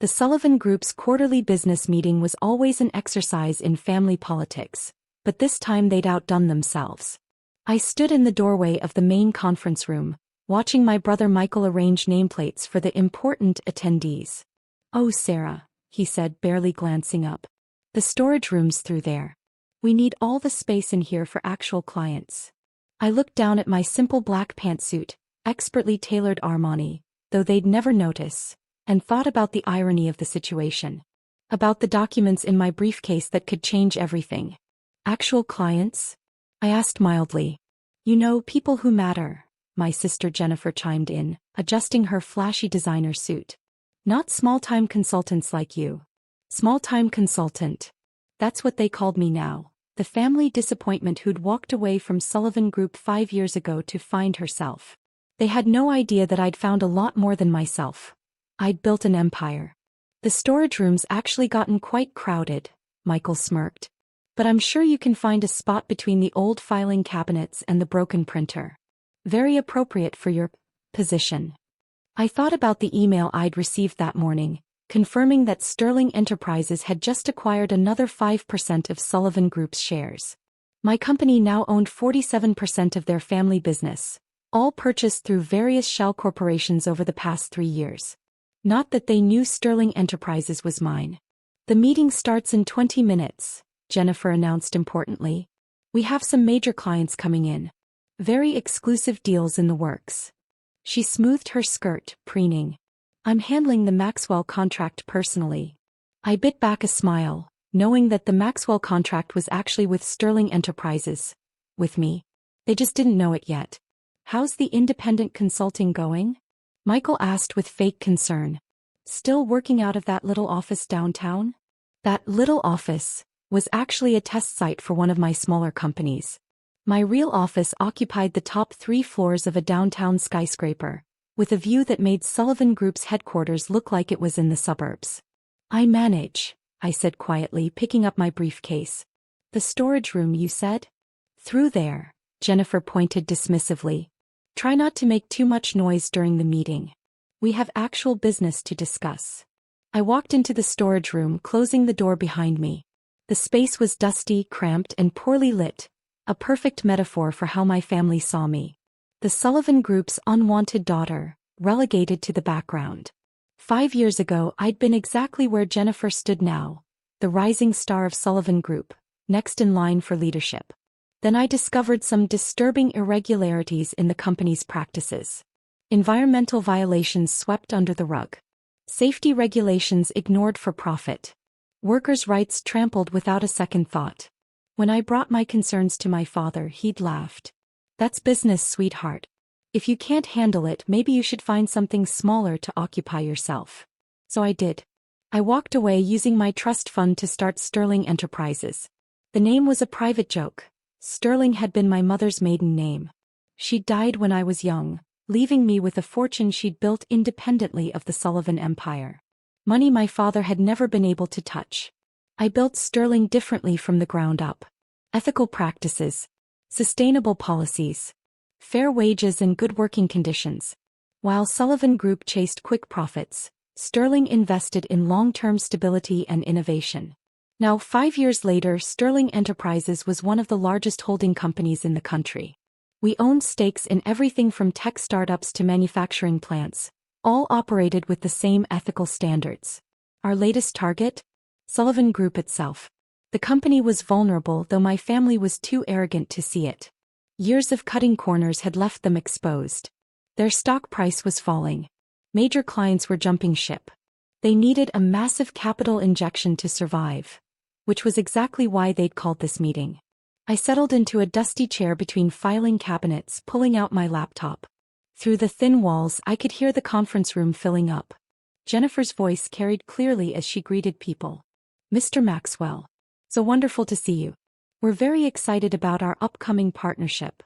The Sullivan Group's quarterly business meeting was always an exercise in family politics, but this time they'd outdone themselves. I stood in the doorway of the main conference room, watching my brother Michael arrange nameplates for the important attendees. "Oh, Sarah," he said, barely glancing up. "The storage room's through there. We need all the space in here for actual clients." I looked down at my simple black pantsuit, expertly tailored Armani, though they'd never notice, and thought about the irony of the situation. About the documents in my briefcase that could change everything. "Actual clients?" I asked mildly. "You know, people who matter," my sister Jennifer chimed in, adjusting her flashy designer suit. "Not small-time consultants like you." Small-time consultant. That's what they called me now. The family disappointment who'd walked away from Sullivan Group 5 years ago to find herself. They had no idea that I'd found a lot more than myself. I'd built an empire. "The storage room's actually gotten quite crowded," Michael smirked. "But I'm sure you can find a spot between the old filing cabinets and the broken printer. Very appropriate for your position." I thought about the email I'd received that morning, confirming that Sterling Enterprises had just acquired another 5% of Sullivan Group's shares. My company now owned 47% of their family business, all purchased through various shell corporations over the past 3 years. Not that they knew Sterling Enterprises was mine. "The meeting starts in 20 minutes, Jennifer announced importantly. "We have some major clients coming in. Very exclusive deals in the works." She smoothed her skirt, preening. "I'm handling the Maxwell contract personally." I bit back a smile, knowing that the Maxwell contract was actually with Sterling Enterprises. With me. They just didn't know it yet. "How's the independent consulting going?" Michael asked with fake concern. "Still working out of that little office downtown?" That little office was actually a test site for one of my smaller companies. My real office occupied the top 3 floors of a downtown skyscraper, with a view that made Sullivan Group's headquarters look like it was in the suburbs. "I manage," I said quietly, picking up my briefcase. "The storage room, you said?" "Through there," Jennifer pointed dismissively. "Try not to make too much noise during the meeting. We have actual business to discuss." I walked into the storage room, closing the door behind me. The space was dusty, cramped, and poorly lit, a perfect metaphor for how my family saw me. The Sullivan Group's unwanted daughter, relegated to the background. 5 years ago I'd been exactly where Jennifer stood now, the rising star of Sullivan Group, next in line for leadership. Then I discovered some disturbing irregularities in the company's practices. Environmental violations swept under the rug. Safety regulations ignored for profit. Workers' rights trampled without a second thought. When I brought my concerns to my father, he'd laughed. "That's business, sweetheart. If you can't handle it, maybe you should find something smaller to occupy yourself." So I did. I walked away using my trust fund to start Sterling Enterprises. The name was a private joke. Sterling had been my mother's maiden name. She died when I was young, leaving me with a fortune she'd built independently of the Sullivan Empire. Money my father had never been able to touch. I built Sterling differently from the ground up. Ethical practices, sustainable policies, fair wages and good working conditions. While Sullivan Group chased quick profits, Sterling invested in long-term stability and innovation. Now, 5 years later, Sterling Enterprises was one of the largest holding companies in the country. We owned stakes in everything from tech startups to manufacturing plants, all operated with the same ethical standards. Our latest target? Sullivan Group itself. The company was vulnerable, though my family was too arrogant to see it. Years of cutting corners had left them exposed. Their stock price was falling. Major clients were jumping ship. They needed a massive capital injection to survive, which was exactly why they'd called this meeting. I settled into a dusty chair between filing cabinets, pulling out my laptop. Through the thin walls, I could hear the conference room filling up. Jennifer's voice carried clearly as she greeted people. "Mr. Maxwell. So wonderful to see you. We're very excited about our upcoming partnership."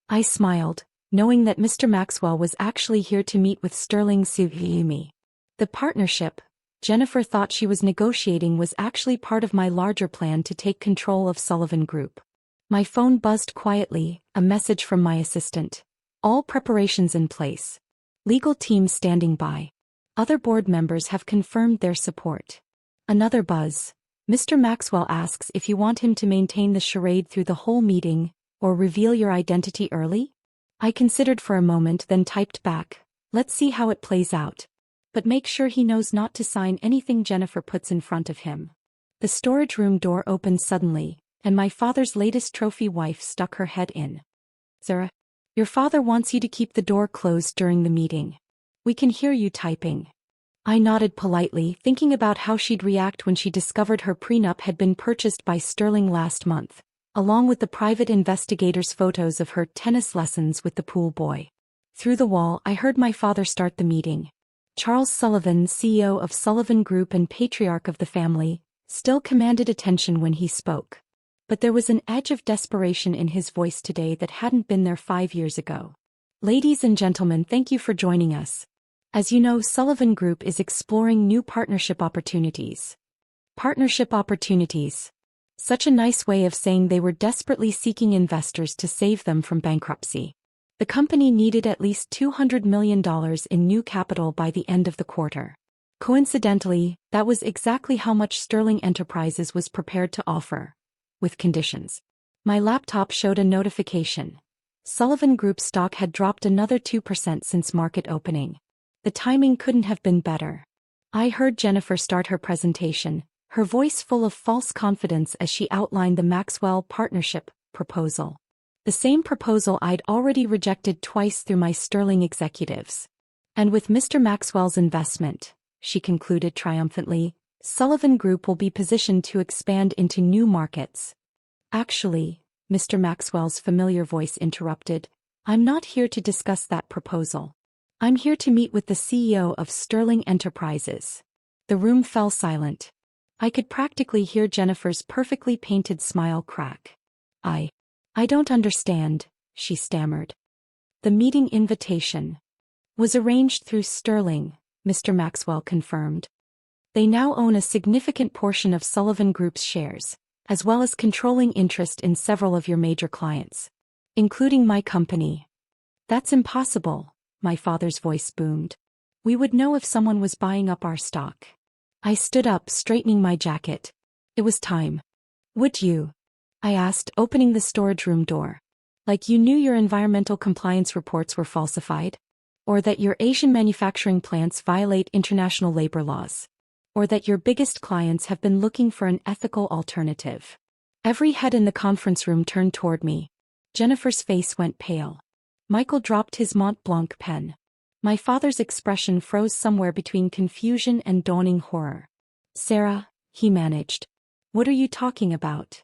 I smiled, knowing that Mr. Maxwell was actually here to meet with Sterling Suhumi. The partnership, Jennifer thought she was negotiating, was actually part of my larger plan to take control of Sullivan Group. My phone buzzed quietly, a message from my assistant. "All preparations in place. Legal team standing by." Other board members have confirmed their support. Another buzz. Mr. Maxwell asks if you want him to maintain the charade through the whole meeting, or reveal your identity early? I considered for a moment, then typed back, let's see how it plays out. But make sure he knows not to sign anything Jennifer puts in front of him. The storage room door opened suddenly, and my father's latest trophy wife stuck her head in. Sarah, your father wants you to keep the door closed during the meeting. We can hear you typing. I nodded politely, thinking about how she'd react when she discovered her prenup had been purchased by Sterling last month, along with the private investigator's photos of her tennis lessons with the pool boy. Through the wall, I heard my father start the meeting. Charles Sullivan, CEO of Sullivan Group and patriarch of the family, still commanded attention when he spoke. But there was an edge of desperation in his voice today that hadn't been there 5 years ago. Ladies and gentlemen, thank you for joining us. As you know, Sullivan Group is exploring new partnership opportunities. Partnership opportunities. Such a nice way of saying they were desperately seeking investors to save them from bankruptcy. The company needed at least $200 million in new capital by the end of the quarter. Coincidentally, that was exactly how much Sterling Enterprises was prepared to offer, with conditions. My laptop showed a notification. Sullivan Group stock had dropped another 2% since market opening. The timing couldn't have been better. I heard Jennifer start her presentation, her voice full of false confidence as she outlined the Maxwell partnership proposal. The same proposal I'd already rejected twice through my Sterling executives. And with Mr. Maxwell's investment, she concluded triumphantly, Sullivan Group will be positioned to expand into new markets. Actually, Mr. Maxwell's familiar voice interrupted, I'm not here to discuss that proposal. I'm here to meet with the CEO of Sterling Enterprises. The room fell silent. I could practically hear Jennifer's perfectly painted smile crack. I don't understand, she stammered. The meeting invitation was arranged through Sterling, Mr. Maxwell confirmed. They now own a significant portion of Sullivan Group's shares, as well as controlling interest in several of your major clients, including my company. That's impossible, my father's voice boomed. We would know if someone was buying up our stock. I stood up, straightening my jacket. It was time. Would you? I asked, opening the storage room door. Like you knew your environmental compliance reports were falsified? Or that your Asian manufacturing plants violate international labor laws? Or that your biggest clients have been looking for an ethical alternative? Every head in the conference room turned toward me. Jennifer's face went pale. Michael dropped his Mont Blanc pen. My father's expression froze somewhere between confusion and dawning horror. Sarah, he managed. What are you talking about?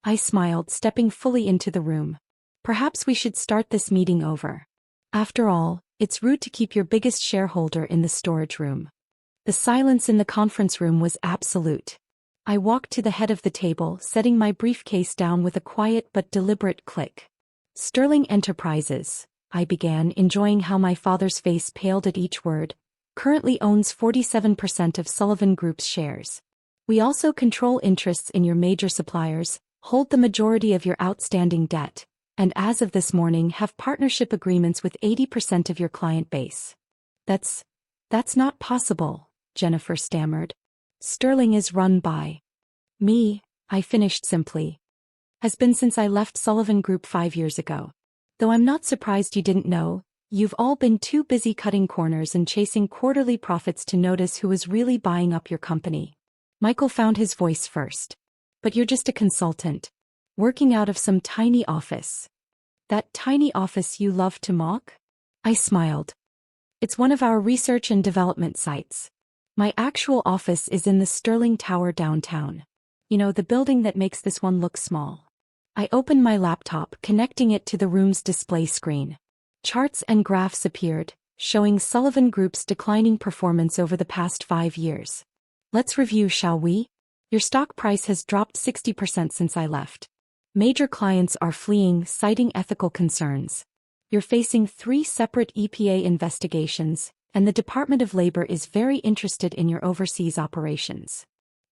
I smiled, stepping fully into the room. Perhaps we should start this meeting over. After all, it's rude to keep your biggest shareholder in the storage room. The silence in the conference room was absolute. I walked to the head of the table, setting my briefcase down with a quiet but deliberate click. Sterling Enterprises, I began, enjoying how my father's face paled at each word, currently owns 47% of Sullivan Group's shares. We also control interests in your major suppliers, hold the majority of your outstanding debt, and as of this morning have partnership agreements with 80% of your client base. That's not possible, Jennifer stammered. Sterling is run by me, I finished simply. Has been since I left Sullivan Group 5 years ago. Though I'm not surprised you didn't know, you've all been too busy cutting corners and chasing quarterly profits to notice who is really buying up your company. Michael found his voice first. But you're just a consultant, working out of some tiny office. That tiny office you love to mock? I smiled. It's one of our research and development sites. My actual office is in the Sterling Tower downtown. You know, the building that makes this one look small. I opened my laptop, connecting it to the room's display screen. Charts and graphs appeared, showing Sullivan Group's declining performance over the past 5 years. Let's review, shall we? Your stock price has dropped 60% since I left. Major clients are fleeing, citing ethical concerns. You're facing 3 separate EPA investigations, and the Department of Labor is very interested in your overseas operations.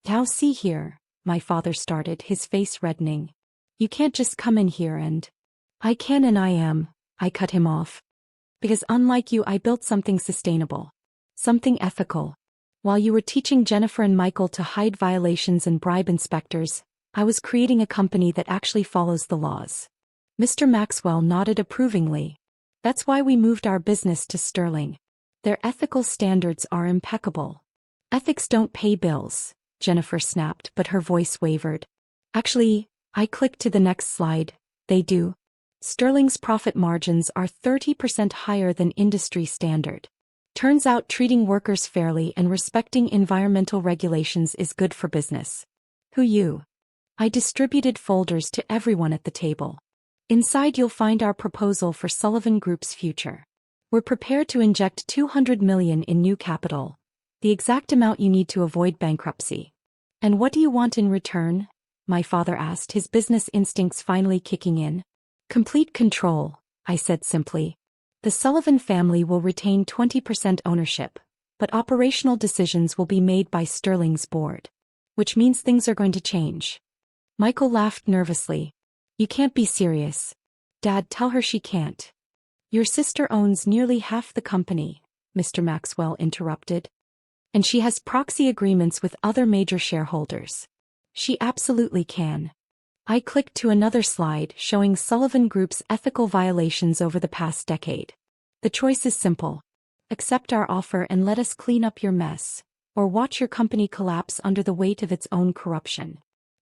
Now see here, my father started, his face reddening. You can't just come in here and... I can and I am, I cut him off. Because unlike you, I built something sustainable. Something ethical. While you were teaching Jennifer and Michael to hide violations and bribe inspectors, I was creating a company that actually follows the laws. Mr. Maxwell nodded approvingly. That's why we moved our business to Sterling. Their ethical standards are impeccable. Ethics don't pay bills, Jennifer snapped, but her voice wavered. Actually, I clicked to the next slide. They do. Sterling's profit margins are 30% higher than industry standard. Turns out treating workers fairly and respecting environmental regulations is good for business. Who you? I distributed folders to everyone at the table. Inside you'll find our proposal for Sullivan Group's future. We're prepared to inject $200 million in new capital, the exact amount you need to avoid bankruptcy. And what do you want in return? My father asked, his business instincts finally kicking in. Complete control, I said simply. The Sullivan family will retain 20% ownership, but operational decisions will be made by Sterling's board. Which means things are going to change. Michael laughed nervously. You can't be serious. Dad, tell her she can't. Your sister owns nearly half the company, Mr. Maxwell interrupted. And she has proxy agreements with other major shareholders. She absolutely can. I clicked to another slide showing Sullivan Group's ethical violations over the past decade. The choice is simple. Accept our offer and let us clean up your mess, or watch your company collapse under the weight of its own corruption.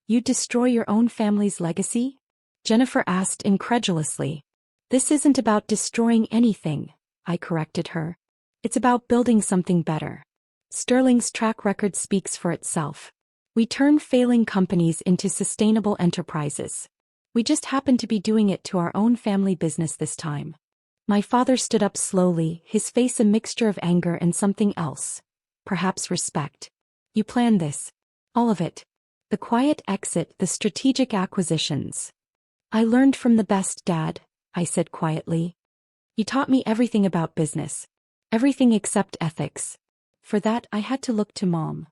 You'd destroy your own family's legacy? Jennifer asked incredulously. This isn't about destroying anything, I corrected her. It's about building something better. Sterling's track record speaks for itself. We turn failing companies into sustainable enterprises. We just happen to be doing it to our own family business this time. My father stood up slowly, his face a mixture of anger and something else. Perhaps respect. You planned this. All of it. The quiet exit, the strategic acquisitions. I learned from the best, Dad, I said quietly. You taught me everything about business. Everything except ethics. For that I had to look to Mom.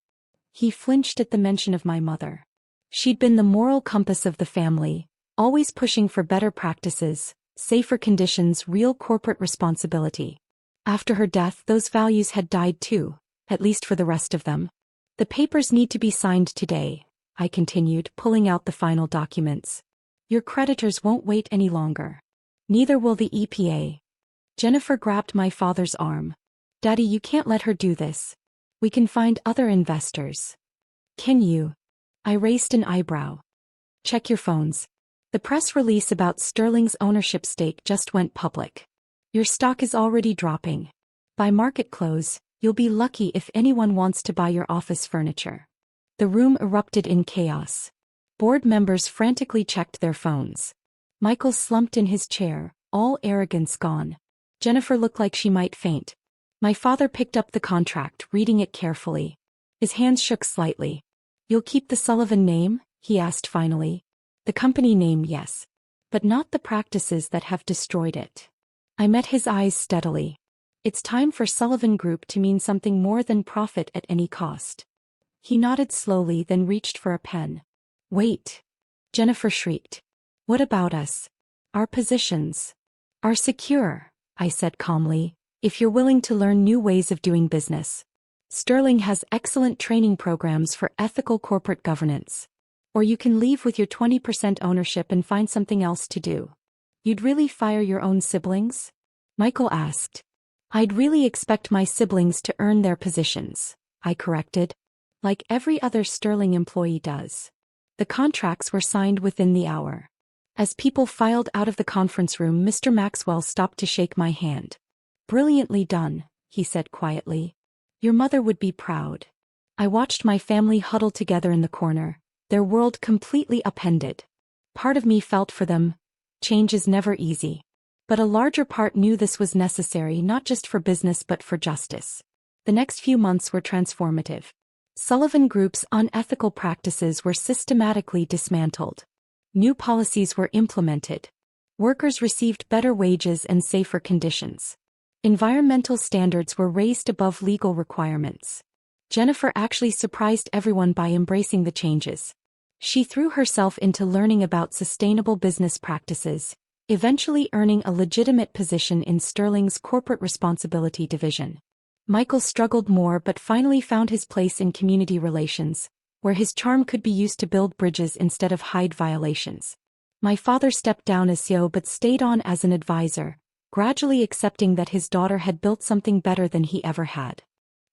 He flinched at the mention of my mother. She'd been the moral compass of the family, always pushing for better practices, safer conditions, real corporate responsibility. After her death, those values had died too, at least for the rest of them. The papers need to be signed today, I continued, pulling out the final documents. Your creditors won't wait any longer. Neither will the EPA. Jennifer grabbed my father's arm. Daddy, you can't let her do this. We can find other investors. Can you? I raised an eyebrow. Check your phones. The press release about Sterling's ownership stake just went public. Your stock is already dropping. By market close, you'll be lucky if anyone wants to buy your office furniture. The room erupted in chaos. Board members frantically checked their phones. Michael slumped in his chair, all arrogance gone. Jennifer looked like she might faint. My father picked up the contract, reading it carefully. His hands shook slightly. You'll keep the Sullivan name? He asked finally. The company name, yes. But not the practices that have destroyed it. I met his eyes steadily. It's time for Sullivan Group to mean something more than profit at any cost. He nodded slowly, then reached for a pen. Wait. Jennifer shrieked. What about us? Our positions are secure, I said calmly, if you're willing to learn new ways of doing business. Sterling has excellent training programs for ethical corporate governance. Or you can leave with your 20% ownership and find something else to do. You'd really fire your own siblings? Michael asked. I'd really expect my siblings to earn their positions, I corrected. Like every other Sterling employee does. The contracts were signed within the hour. As people filed out of the conference room, Mr. Maxwell stopped to shake my hand. Brilliantly done, he said quietly. Your mother would be proud. I watched my family huddle together in the corner, their world completely upended. Part of me felt for them. Change is never easy. But a larger part knew this was necessary not just for business but for justice. The next few months were transformative. Sullivan Group's unethical practices were systematically dismantled. New policies were implemented. Workers received better wages and safer conditions. Environmental standards were raised above legal requirements. Jennifer actually surprised everyone by embracing the changes. She threw herself into learning about sustainable business practices, eventually earning a legitimate position in Sterling's corporate responsibility division. Michael struggled more but finally found his place in community relations, where his charm could be used to build bridges instead of hide violations. My father stepped down as CEO but stayed on as an advisor, gradually accepting that his daughter had built something better than he ever had.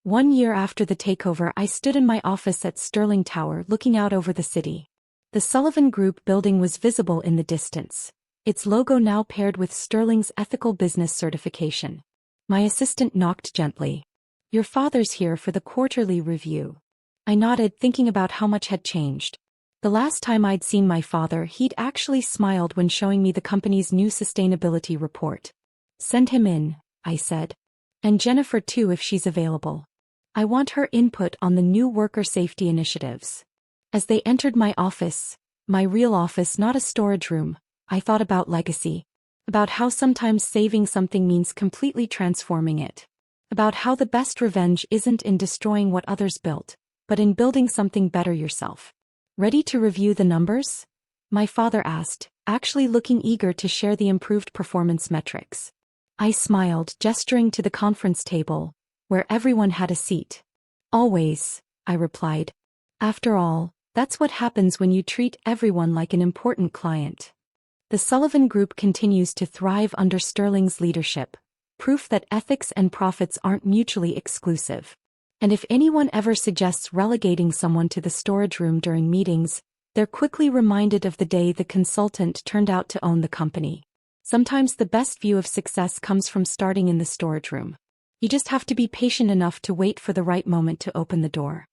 1 year after the takeover, I stood in my office at Sterling Tower looking out over the city. The Sullivan Group building was visible in the distance, its logo now paired with Sterling's ethical business certification. My assistant knocked gently. "Your father's here for the quarterly review." I nodded, thinking about how much had changed. The last time I'd seen my father, he'd actually smiled when showing me the company's new sustainability report. "Send him in," I said. "And Jennifer too if she's available. I want her input on the new worker safety initiatives." As they entered my office, my real office, not a storage room, I thought about legacy. About how sometimes saving something means completely transforming it. About how the best revenge isn't in destroying what others built, but in building something better yourself. "Ready to review the numbers?" my father asked, actually looking eager to share the improved performance metrics. I smiled, gesturing to the conference table, where everyone had a seat. "Always," I replied. "After all, that's what happens when you treat everyone like an important client." The Sullivan Group continues to thrive under Sterling's leadership, proof that ethics and profits aren't mutually exclusive. And if anyone ever suggests relegating someone to the storage room during meetings, they're quickly reminded of the day the consultant turned out to own the company. Sometimes the best view of success comes from starting in the storage room. You just have to be patient enough to wait for the right moment to open the door.